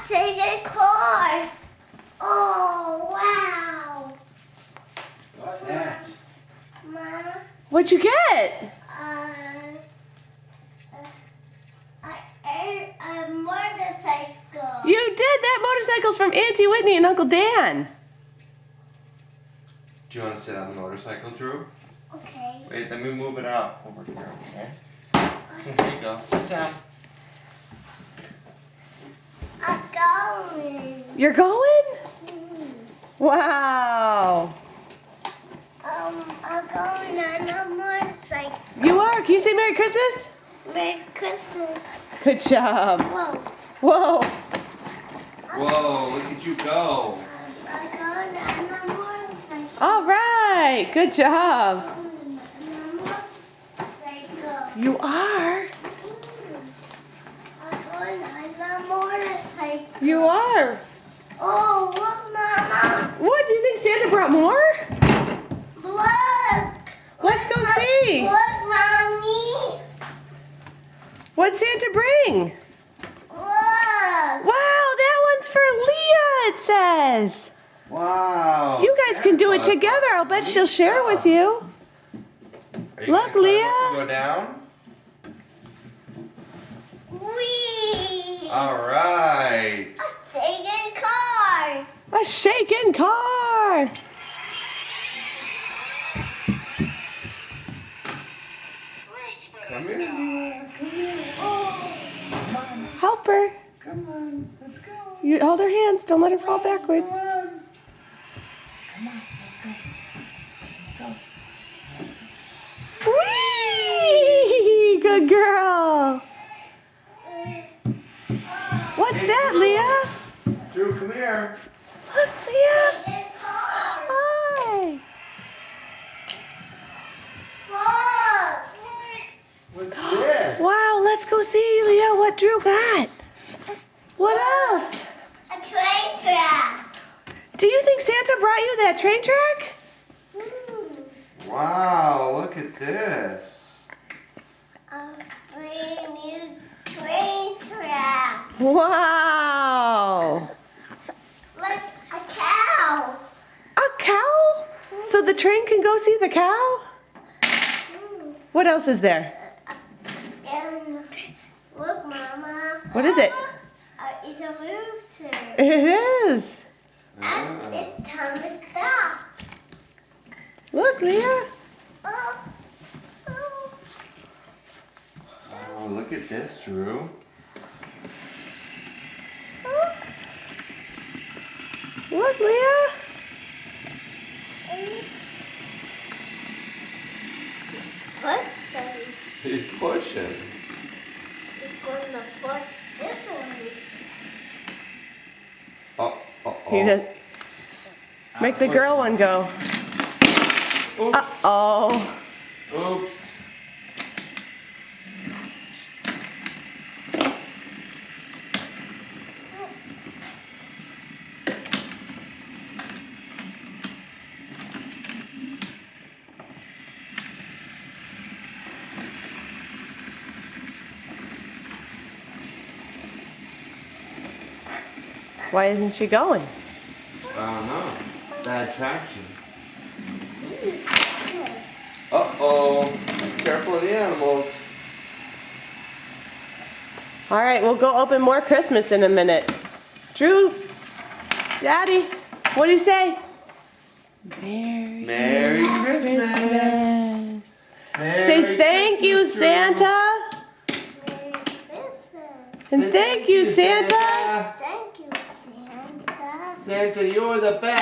second car. Oh, wow. What's that? Mom, What'd you get? a motorcycle. You did. That motorcycle's from Auntie Whitney and Uncle Dan. Do you want to sit on the motorcycle, Drew? Okay. Wait, let me move it out over here, okay? There you go. Sit down. I'm going. You're going? Wow. I'm going on a motorcycle. You are. Can you say Merry Christmas? Merry Christmas. Good job. Whoa. Whoa. Whoa, look at you go. I'm going on a motorcycle. All right. Good job. On a motorcycle. You are. I'm going on a motorcycle. You are. Oh, look, Mama. What? Do you think Santa brought more? Look. Let's go see. Look, Mommy. What'd Santa bring? Look. Wow, that one's for Leah, it says. Wow. You guys can do it together. I'll bet she'll share it with you. Are you Look, gonna climb Leah. up and go down? Whee. All right. A second car. A shaking car. Come here, Leah. Come here. Oh. Help her. Come on. Let's go. You hold her hands. Don't let her fall backwards. Come on. Come on. Let's go. Let's go. Whee! Good girl. What's that, Leah? Drew, come here. Look, Leah. Second car. Hi. Look. What's this? Wow, let's go see, Leah, what Drew got. What else? A train track. Do you think Santa brought you that train track? Wow, look at this. A brand new train track. Wow. Like a cow. A cow? So the train can go see the cow? What else is there? And look, Mama. What is it? It's a rooster. It is. And it's time to stop. Look, Leah. Oh. Oh. Oh, look at this, Drew. Look, Leah. He's pushing. It's going to push this one. He does. Make the girl one go. Oops. Uh-oh. Oops. Why isn't she going? I don't know. Bad traction. Uh-oh. Be careful of the animals. All right, we'll go open more Christmas in a minute. Drew, Daddy, what do you say? Merry Christmas. Christmas. Merry Say thank you, Christmas, Drew. Santa. Merry Christmas. And thank you, Santa. Thank you, Santa. Santa, you're the best.